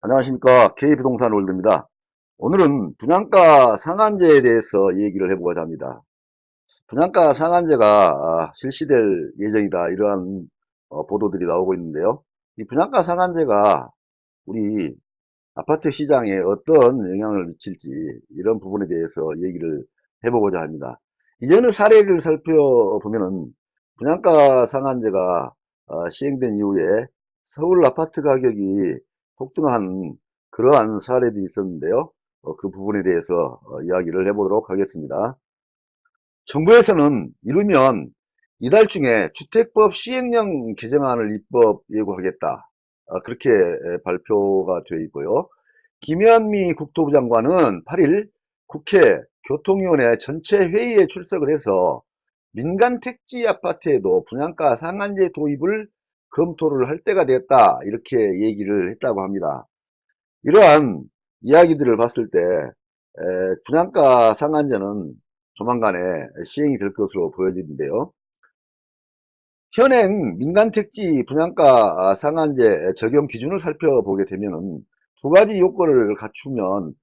안녕하십니까. K부동산 월드입니다. 오늘은 분양가 상한제에 대해서 얘기를 해보고자 합니다. 분양가 상한제가 실시될 예정이다, 이러한 보도들이 나오고 있는데요. 이 분양가 상한제가 우리 아파트 시장에 어떤 영향을 미칠지, 이런 부분에 대해서 얘기를 해보고자 합니다. 이전의 사례를 살펴보면은 분양가 상한제가 시행된 이후에 서울 아파트 가격이 폭등한 그러한 사례도 있었는데요. 그 부분에 대해서 이야기를 해보도록 하겠습니다. 정부에서는 이르면 이달 중에 주택법 시행령 개정안을 입법 예고하겠다, 그렇게 발표가 되어 있고요. 김현미 국토부 장관은 8일 국회 교통위원회 전체 회의에 출석을 해서 민간 택지 아파트에도 분양가 상한제 도입을 검토를 할 때가 됐다, 이렇게 얘기를 했다고 합니다. 이러한 이야기들을 봤을 때 분양가 상한제는 조만간에 시행이 될 것으로 보여지는데요. 현행 민간택지 분양가 상한제 적용 기준을 살펴보게 되면은 두 가지 요건을 갖추면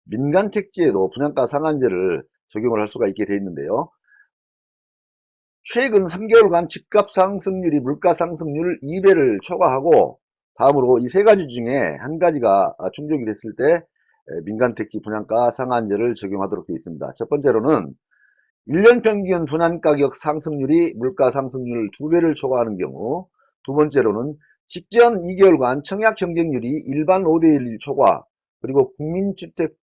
민간택지에도 분양가 상한제를 적용을 할 수가 있게 되어 있는데요. 최근 3개월간 집값 상승률이 물가 상승률 2배를 초과하고, 다음으로 이 세 가지 중에 한 가지가 충족이 됐을 때 민간택지 분양가 상한제를 적용하도록 되어 있습니다. 첫 번째로는 1년 평균 분양가격 상승률이 물가 상승률 2배를 초과하는 경우, 두 번째로는 직전 2개월간 청약 경쟁률이 일반 5대1 초과, 그리고 국민주택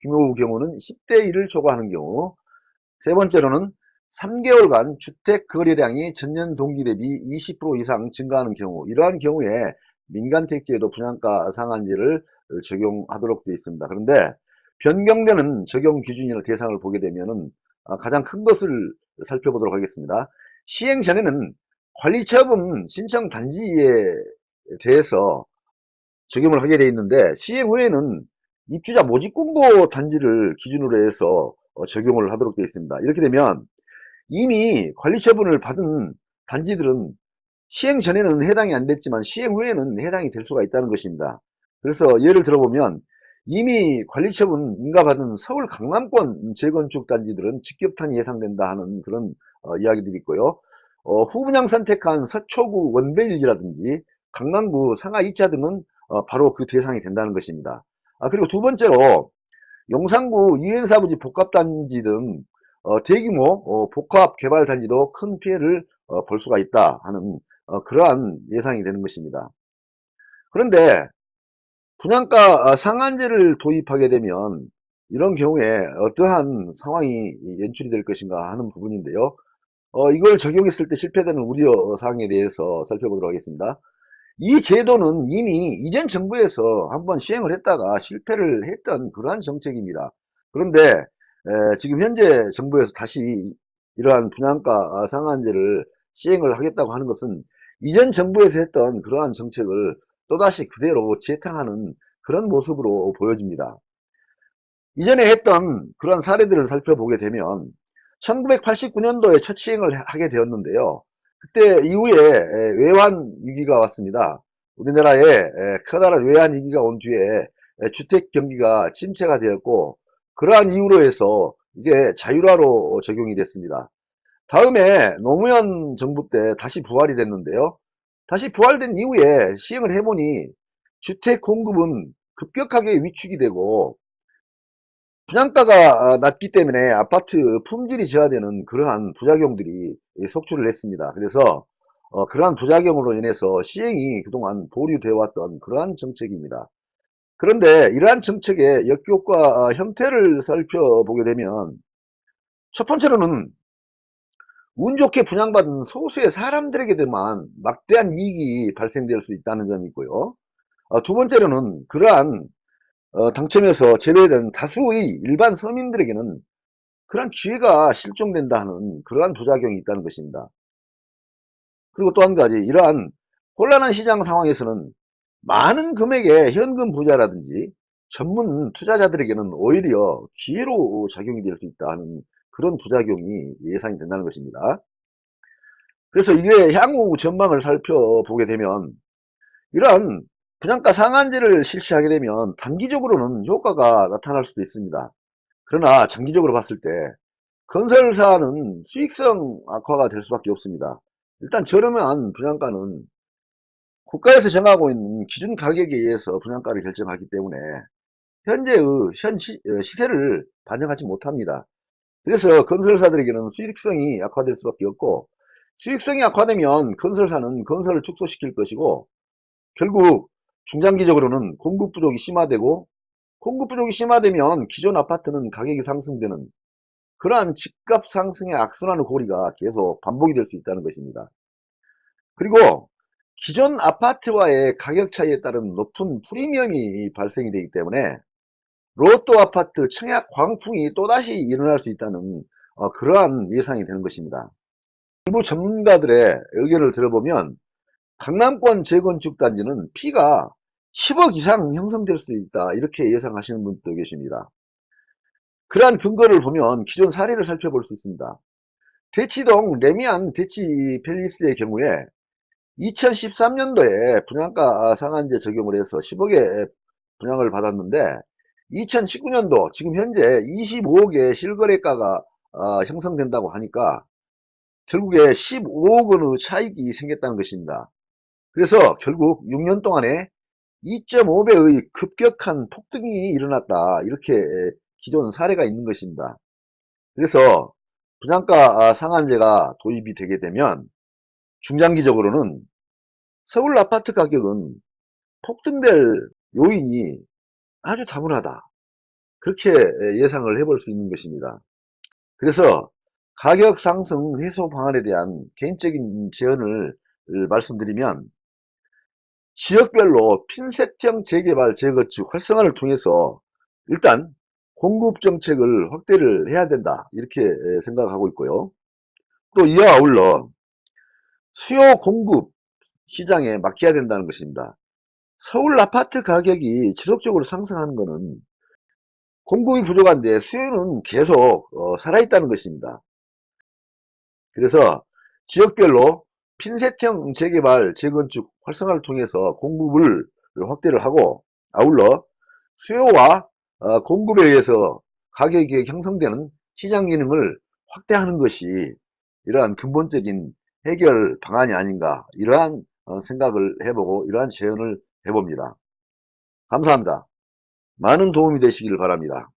규모 경우는 10대1을 초과하는 경우, 세 번째로는 3개월간 주택 거래량이 전년 동기 대비 20% 이상 증가하는 경우, 이러한 경우에 민간택지에도 분양가 상한제를 적용하도록 되어 있습니다. 그런데 변경되는 적용 기준이나 대상을 보게 되면은 가장 큰 것을 살펴보도록 하겠습니다. 시행 전에는 관리처분 신청 단지에 대해서 적용을 하게 되어 있는데, 시행 후에는 입주자 모집 공고 단지를 기준으로 해서 적용을 하도록 되어 있습니다. 이렇게 되면 이미 관리처분을 받은 단지들은 시행 전에는 해당이 안 됐지만 시행 후에는 해당이 될 수가 있다는 것입니다. 그래서 예를 들어보면 이미 관리처분 인가받은 서울 강남권 재건축 단지들은 직격탄이 예상된다 하는 그런 이야기들이 있고요. 후분양 선택한 서초구 원베일지라든지 강남구 상하 2차 등은 바로 그 대상이 된다는 것입니다. 그리고 두 번째로 용산구 유엔사부지 복합단지 등 대규모 복합개발단지도 큰 피해를 볼 수가 있다 하는 그러한 예상이 되는 것입니다. 그런데 분양가 상한제를 도입하게 되면 이런 경우에 어떠한 상황이 연출이 될 것인가 하는 부분인데요. 이걸 적용했을 때 실패되는 우려사항에 대해서 살펴보도록 하겠습니다. 이 제도는 이미 이전 정부에서 한번 시행을 했다가 실패를 했던 그러한 정책입니다. 그런데 지금 현재 정부에서 다시 이러한 분양가 상한제를 시행을 하겠다고 하는 것은 이전 정부에서 했던 그러한 정책을 또다시 그대로 재탕하는 그런 모습으로 보여집니다. 이전에 했던 그런 사례들을 살펴보게 되면 1989년도에 첫 시행을 하게 되었는데요. 그때 이후에 외환 위기가 왔습니다. 우리나라에 커다란 외환 위기가 온 뒤에 주택 경기가 침체가 되었고, 그러한 이유로 해서 이게 자율화로 적용이 됐습니다. 다음에 노무현 정부 때 다시 부활이 됐는데요. 다시 부활된 이후에 시행을 해보니 주택 공급은 급격하게 위축이 되고 분양가가 낮기 때문에 아파트 품질이 저하되는 그러한 부작용들이 속출을 했습니다. 그래서 그러한 부작용으로 인해서 시행이 그동안 보류되어 왔던 그러한 정책입니다. 그런데 이러한 정책의 역효과 형태를 살펴보게 되면, 첫 번째로는 운 좋게 분양받은 소수의 사람들에게만 막대한 이익이 발생될 수 있다는 점이 있고요. 두 번째로는 그러한 당첨에서 제외된 다수의 일반 서민들에게는 그러한 기회가 실종된다 하는 그러한 부작용이 있다는 것입니다. 그리고 또 한 가지, 이러한 혼란한 시장 상황에서는 많은 금액의 현금 부자라든지 전문 투자자들에게는 오히려 기회로 작용이 될 수 있다 하는 그런 부작용이 예상이 된다는 것입니다. 그래서 이게 향후 전망을 살펴보게 되면 이러한 분양가 상한제를 실시하게 되면 단기적으로는 효과가 나타날 수도 있습니다. 그러나 장기적으로 봤을 때 건설사는 수익성 악화가 될 수밖에 없습니다. 일단 저렴한 분양가는 국가에서 정하고 있는 기준 가격에 의해서 분양가를 결정하기 때문에 현재의 시세를 반영하지 못합니다. 그래서 건설사들에게는 수익성이 악화될 수밖에 없고, 수익성이 악화되면 건설사는 건설을 축소시킬 것이고, 결국 중장기적으로는 공급 부족이 심화되고, 공급 부족이 심화되면 기존 아파트는 가격이 상승되는 그러한 집값 상승의 악순환의 고리가 계속 반복이 될 수 있다는 것입니다. 그리고 기존 아파트와의 가격 차이에 따른 높은 프리미엄이 발생이 되기 때문에 로또 아파트 청약 광풍이 또다시 일어날 수 있다는 그러한 예상이 되는 것입니다. 일부 전문가들의 의견을 들어보면 강남권 재건축 단지는 피가 10억 이상 형성될 수 있다, 이렇게 예상하시는 분도 계십니다. 그러한 근거를 보면 기존 사례를 살펴볼 수 있습니다. 대치동 레미안 대치 팰리스의 경우에 2013년도에 분양가 상한제 적용을 해서 10억의 분양을 받았는데, 2019년도 지금 현재 25억의 실거래가가 형성된다고 하니까 결국에 15억 원의 차익이 생겼다는 것입니다. 그래서 결국 6년 동안에 2.5배의 급격한 폭등이 일어났다, 이렇게 기존 사례가 있는 것입니다. 그래서 분양가 상한제가 도입이 되게 되면 중장기적으로는 서울 아파트 가격은 폭등될 요인이 아주 다분하다, 그렇게 예상을 해볼 수 있는 것입니다. 그래서 가격 상승 해소 방안에 대한 개인적인 제언을 말씀드리면, 지역별로 핀셋형 재개발 재건축 활성화를 통해서 일단 공급 정책을 확대를 해야 된다, 이렇게 생각하고 있고요. 또 이와 아울러 수요 공급 시장에 맡겨야 된다는 것입니다. 서울 아파트 가격이 지속적으로 상승하는 것은 공급이 부족한데 수요는 계속 살아있다는 것입니다. 그래서 지역별로 핀셋형 재개발 재건축 활성화를 통해서 공급을 확대를 하고, 아울러 수요와 공급에 의해서 가격이 형성되는 시장 기능을 확대하는 것이 이러한 근본적인 해결 방안이 아닌가, 이러한 생각을 해보고 이러한 제언을 해봅니다. 감사합니다. 많은 도움이 되시기를 바랍니다.